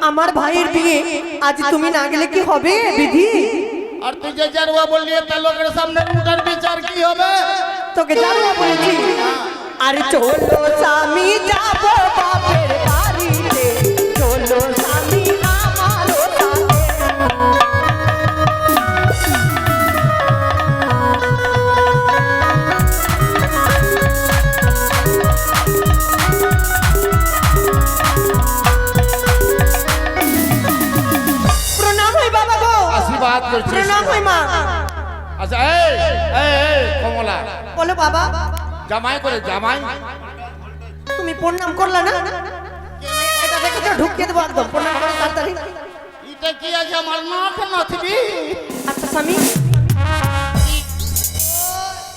আমার ভাইয়ের বিয়ে আজ তুমি না গেলে কি হবে বিধি? আর তুই যে জারুয়া বললি তা লোকের সামনে উঠার বিচার কি হবে? তোকে জারুয়া বলেছি? আরে চলো স্বামী যাবো বাপের বাড়িতে, চলো স্বামী আমারও প্রণাম হয় বাবা গো, আশীর্বাদ করছিস। প্রণাম হয় মা। আচ্ছা এই এই এই কমলা, বলো বাবা। জামাই করে জামাই তুমি প্রণাম করলা না? এটা দেখে তো ঢুকিয়ে দেবো একদম, প্রণাম করে তাড়াতাড়ি। এটা কি আছে আমার নাক নাথবি? আচ্ছা স্বামী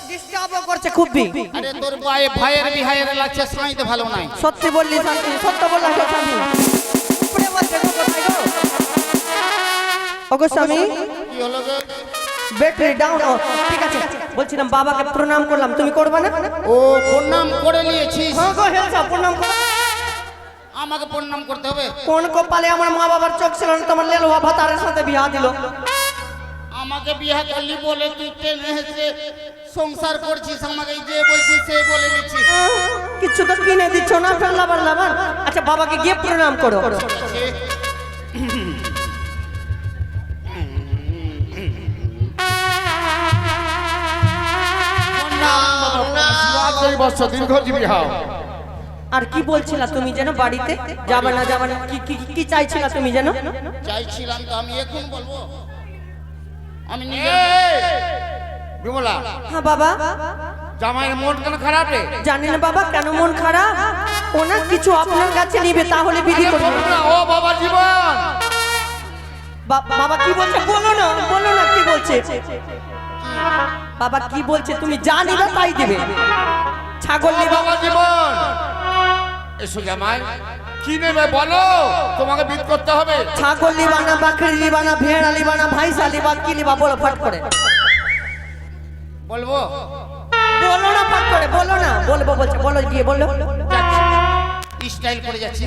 ডিস্টার্ব করছে খুবই। আরে তোর ভাইয়ের বিহায়ের লাগছে, সাইতে ভালো নাই। সত্যি বললি স্বামী, সত্য বললাম তো স্বামী। উপরে বলছে গো কোথায় গো? ওগো স্বামী কি হলো গো? Battery down. ঠিক আছে বলছিলাম বাবাকে প্রণাম করলাম, তুমি করবে না? ও প্রণাম করে নিয়েছিস? হ্যাঁ গো হেলসা প্রণাম কর। আমাকে প্রণাম করতে হবে? কোন কপালে আমার মা বাবার চোখ ছিল না, তোমার লেলোয়া ভাতারের সাথে বিয়া দিল। আমাকে বিয়ে করলি বলে তুই টেনে হেসে সংসার করছিস, আমাকে যে বলছিস সে বলে নিচ্ছিস। কিছু তো কিনে দিচ্ছ না, ফের লাবার লাবার। আচ্ছা বাবাকে গিয়ে প্রণাম করো। দীর্ঘজীবী হও। আর কি বলছিলা তুমি যেন বাড়িতে যাবে না যাবে না, কি কি কি চাইছিলা তুমি যেন? চাইছিলাম তো আমি এখন বলবো। আমি নিজে বিমলা। হ্যাঁ বাবা। জামাইয়ের মন কেন খারাপ রে? জানি না বাবা কেন মন খারাপ। ওনার কিছু আপনার কাছে নিবে তাহলে বিধি করবে। ও বাবা জীবন, বাবা কি বলছে বলো না, বলো না কি বলছে বাবা, কি বলছে তুমি যা নিবে তাই দিবে। ছাগল নিবে বাবা জীবন। এসো জামাই, কি নেবে বলো, তোমাকে বিদ করতে হবে। ছাগল নিবা না, বাকরি নিবা না, ভেড়া নিবা না, ভাইসা নিবা, কি নিবা বলো ফট করে। বলবো? বলো না ফট করে, বলো না। বলবো বলছে, বলো গিয়ে বলো। স্টাইল করে যাচ্ছি।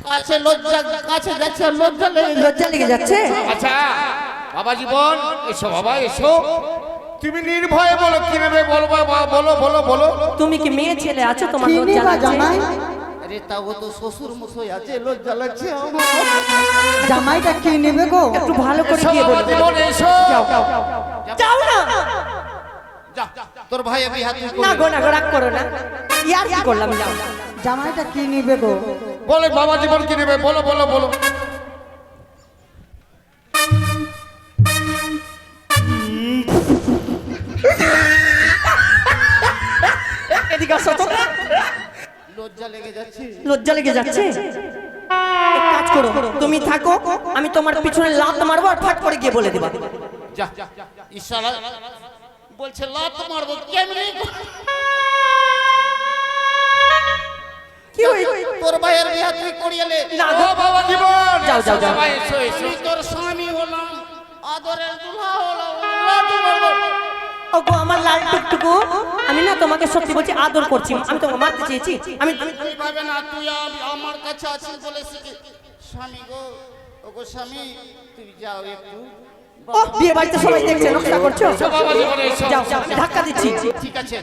কাছে লজ্জা, কাছে যাচ্ছে লজ্জা লেগে লজ্জা লেগে যাচ্ছে। আচ্ছা বাবা জীবন, এসো বাবা এসো, তুমি নির্ভয়ে বলো কি নেবে, বলো বলো বলো বলো। তুমি কি মেয়ে ছেলে আছো, তোমার লজ্জা লাগছে? আরে তাও তো শ্বশুর মশাই আছে, লজ্জা লাগছে। জামাইটা কি নেবে গো? একটু ভালো করে গিয়ে বলো। জীবন এসো। যাও না। যা, তোর ভাই আমি হাত না গো না গো, রাগ করো না, ইয়ার কি করলাম, যাও। জামাইটা কি নেবে গো? বলে বাবা জীবন কি নেবে, বলো বলো বলো। এদিকে আসো তো। লজ্জা লেগে যাচ্ছে। লজ্জা লেগে যাচ্ছে? এক কাজ করো, তুমি থাকো, আমি তোমার পিছনে লাত মারবো আর ফাট করে গিয়ে বলে দিবা। যা, ইশারা বলছে লাত মারবো, কেমনে কি হই? তোর ভাইয়ের বিয়ে তুই করিয়েলে না ও বাবা জীবন। যাও যাও যাও। বাবা এসো এসো, আমি তোর স্বামী হলাম, আদরের দুলহা হলাম, লাত মারবো। ওগো আমার লাল টুকটুকু, আমি না তোমাকে সত্যি বলছি আদর করছি, আমি তোমাকে মারতে চেয়েছি। আমি তুই ভাবে না তুই আমার কাছে আছিস বলে শিখে। স্বামী গো, ওগো স্বামী তুই যাও একটু। ও বিয়ে বাড়িতে সবাই দেখছে, নকশা করছো। এসো বাবা জীবন এসো। যাও যাও, ধাক্কা দিচ্ছি। ঠিক আছে,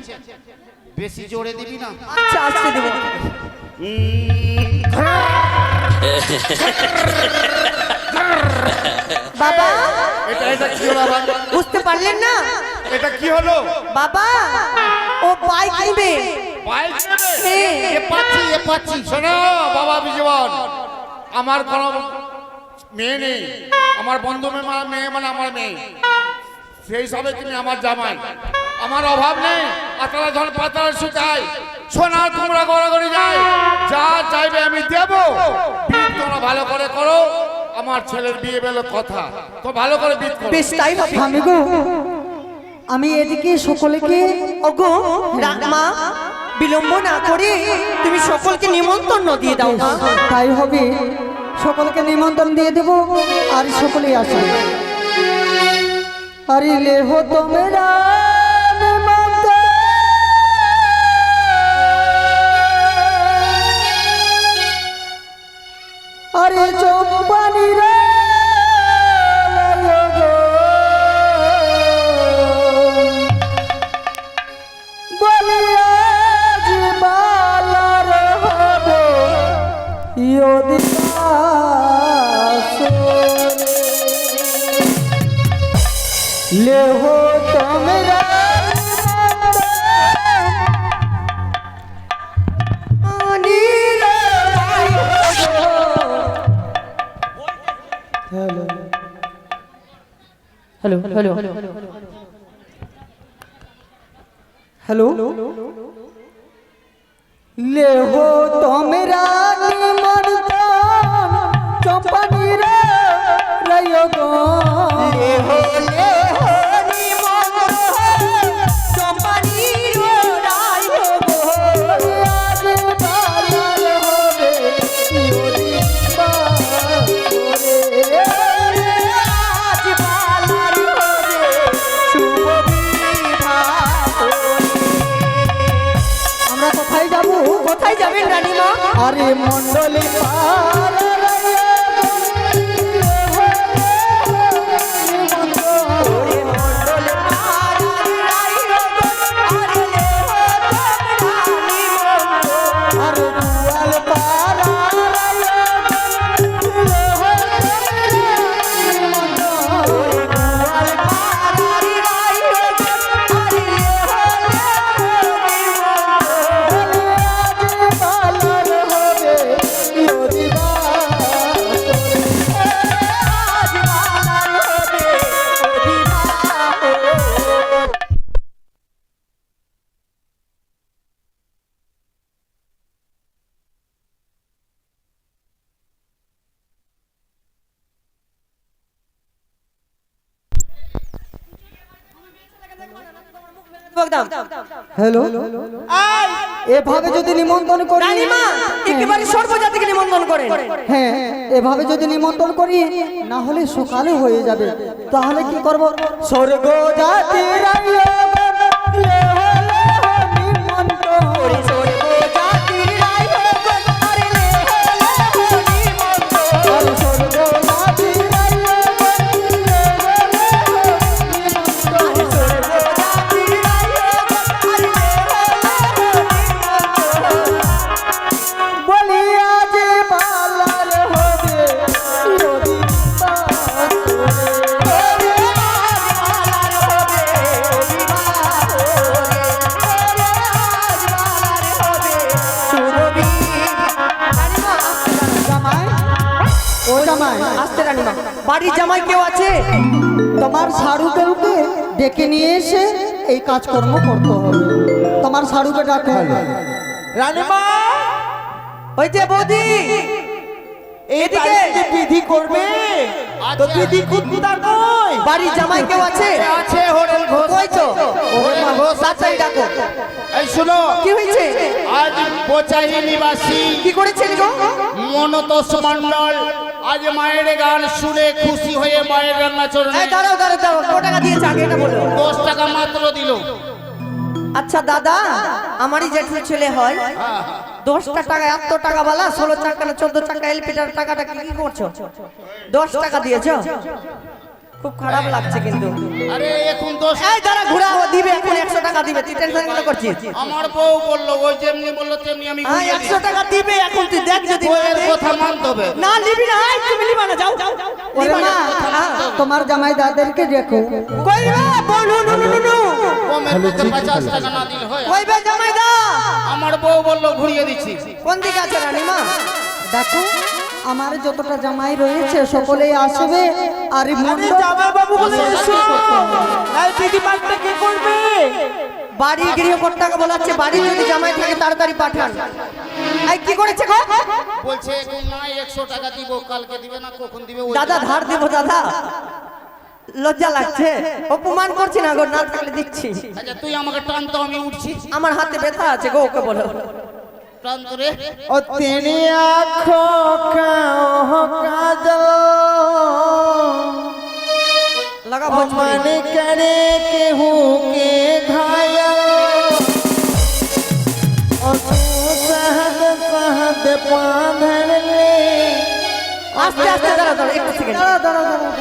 বেশি জোরে দিবি না। আচ্ছা আজকে দেবো। বাবা এটা এটা কি হলো আবার? বুঝতে পারলেন না? এটা কি হলো? বাবা ও বাইক নিবে। বাইক নেবে? হ্যাঁ। এ পাচ্ছি। শোনো বাবা বিজীবন, আমার কোনো মেয়ে নেই, আমার বন্ধু মেয়ে মানে আমার মেয়ে, সেই হিসাবে তুমি আমার জামাই, আমার অভাব নেই। পাতালা ধন পাতালা শুকায়, সোনার কুমড়া গড়াগড়ি যায়, যা চাইবে আমি দেবো। বিয়ে তোমরা ভালো করে করো, আমার ছেলের বিয়ে বেলো কথা, তো ভালো করে বিয়ে করো। বেশ তাই হবে। স্বামী গো, আমি এদিকে সকলকে ওগো মা, বিলম্ব না করে তুমি সকলকে নিমন্ত্রণ দিয়ে দাও। তাই হবে, সকলকে নিমন্ত্রণ দিয়ে দেব আর সকলেই আসবে। अरे ले हो तो मेरा निमंत्रण अरे चंपानी रे बलिया जी बाला रे होबे यो ले हो तो मेरा हेलो हेलो हेलो ले हो तो मेरा निमंत्रण चंपानी रे रयो गो ले हो निमंत्रण चंपानी रे रायो गो आज बालार होबे योरी बारे आज बालार होबे শুভ বিবাহ আমরা কোথায় যাব কোথায় যাবেন রানীমা আরে মণ্ডলী পার হ্যালো এভাবে যদি নিমন্ত্রণ করি রানীমা একেবারে সর্বজাতিকে নিমন্ত্রণ করেন হ্যাঁ এভাবে যদি নিমন্ত্রণ করি না হলে সকালে হয়ে যাবে তাহলে কি করব স্বর্গ জাতি আসতে রানীমা বাড়ির জামাই কেউ আছে তোমার শাড়ুকে ডেকে নিয়ে এসে এই কাজকর্ম করতে হবে তোমার শাড়ুকে ডাকতে হবে রানীমা ওই যে বৌদি এদিকে বিধি করবে তো বিধি কুত্তা কই বাড়ির জামাই কেউ আছে আছে হরেন ঘোষ কই তো হরেন ঘোষ তাড়াতাড়ি ডাকো এই শুনো কি হয়েছে আজ বোচাহি নিবাসী কি করেছেন গো মনতোষ মণ্ডল আজ মায়ের গান শুনে খুশি হয়ে মায়ের রান্নাচরণে এই দাঁড়াও দাঁড়াও দাঁড়াও কত টাকা দিয়েছে আগে এটা বলো 10 টাকা মাত্র দিল। আচ্ছা দাদা আমারই জেঠুর ছেলে হয় 10টা টাকা এত টাকা বালা 16 টাকা না 14 টাকা এলপিটার টাকাটা কি করছো 10 টাকা দিয়েছো খুব খারাপ লাগছে কিন্তু আরে এখন 10 এই দাঁড়া ঘুরাও দিবে এখন 100 টাকা দিবে তুই টেনশন কেন করছিস আমার বউ বললো ওই যেমনি বললো তেমনি আমি হ্যাঁ ঘুরিয়ে দিই। 100 টাকা দিবে এখন তুই দেখ যদি না বউয়ের দেয়। কথা মানতে হবে। না নিবি না এই তুমি নিবা না যাও ওরে নিবা মা না তোমার জামাই দাদেরকে দেখো কই রে বলু নু নু নু কমের মধ্যে 50 টাকা না দিলে হয়। কই বে জামাই দা আমার বউ বললো ঘুরিয়ে দিচ্ছি। কোন দিকে আছে রানীমা দেখো আমার যতটা জামাই রয়েছে সকলেই আসবে আর মন্ডল জামাই বাবু বলে এসো এই দিদি পাঠটা কে করবে বাড়ি গৃহকর্তাকে বলাচ্ছে বাড়ি যদি জামাই থাকে তাড়াতাড়ি পাঠান এই কি করেছে গো বলছে এখন না 100 টাকা দিব কালকে দিবে না কখন দিবে ওই দাদা ধার দেব দাদা লজ্জা লাগছে অপমান করছি না গো না থাকলে দিচ্ছি আচ্ছা তুই আমাকে টান তো আমি উঠছি আমার হাতে ব্যথা আছে গো ওকে বলো টান তো রে ও তেনি আঁখোं का काजल लगा भोजपुरी मन करे केहू के घायल और तू सहद सहद बांधल ले আস্তে আস্তে দাঁড়া দাঁড়া একটু সেকেন্ড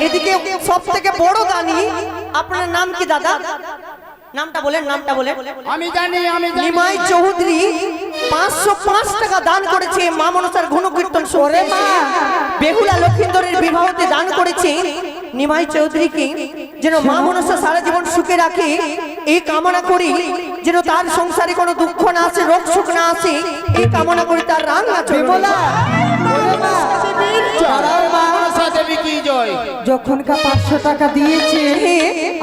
এদিকে সব থেকে বড় দানি আপনার নাম কি দাদা নামটা বলেন আমি জানি নিমাই চৌধুরী 505 টাকা দান করেছে মা মনসার গুণকীর্তন শুনে বেহুলা লক্ষিন্দরের বিবাহতে দান করেছে নিমাই চৌধুরীকে যেন মা মনসা সারা জীবন সুখে রাখে এই কামনা করি যেন তার সংসারে কোনো দুঃখ না আসে রোগ সুখ না আসে এই কামনা করি তার রান্না চলে মনসা দেবী কি জয়। যখনকার 500 টাকা দিয়েছে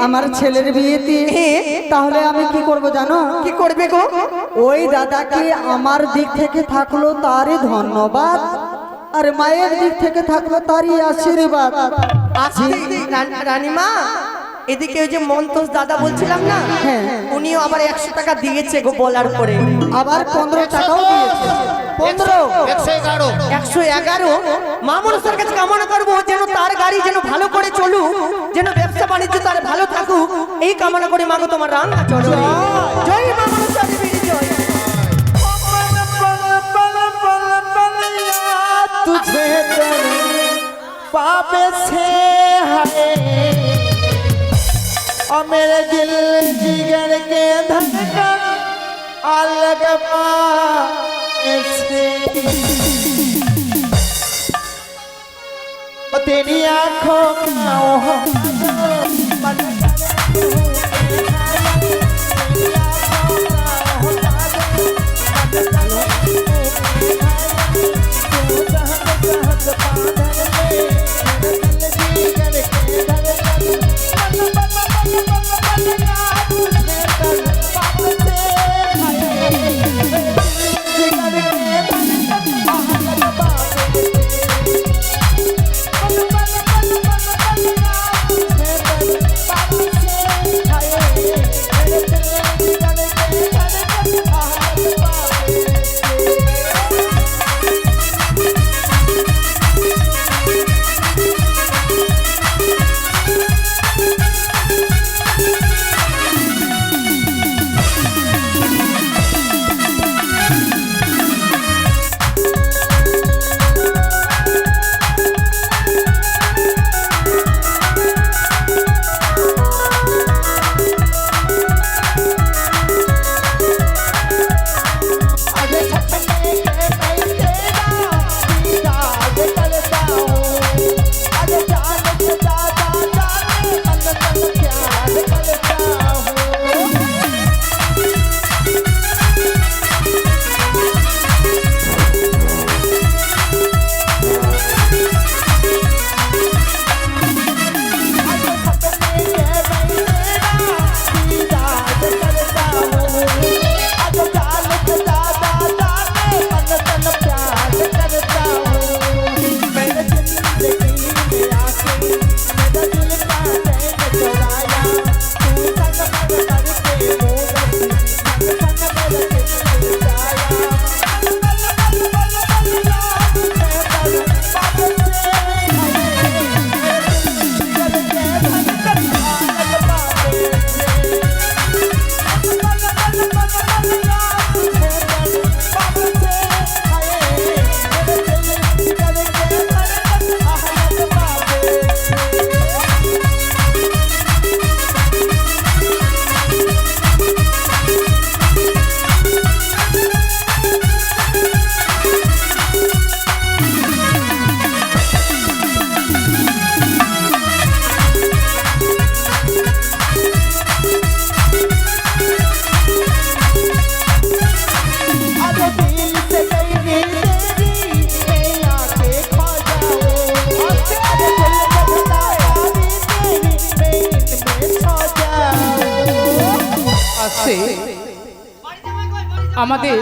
আমার ছেলের বিয়েতে তাহলে আমি কি করব জানো? কি করবে গো? ওই দাদাকে আমার দিক থেকে থাকলো তারই ধন্যবাদ আর মায়ের দিক থেকে থাকলো তারই আশীর্বাদ। রানীমা এদিকে ওই যে মন্তোষ দাদা বলছিলাম না হ্যাঁ। উনিও আবার 100 টাকা দিয়েছে গো বলার পরে আবার 15 টাকাও দিয়েছে 15 111 111 মা মনসার কাছে কামনা করবো যেন তার গাড়ি যেন ভালো করে চলুক যেন ব্যবসা বাণিজ্য তার ভালো থাকুক এই কামনা করে মাগো তোমার রান্না চলো জয় মা মনসা দেবীর জয়। तुझे पापे से है और मेरे दिल जिगर के धड़कन अलग पाए से और तेरी आँखों का আমাদের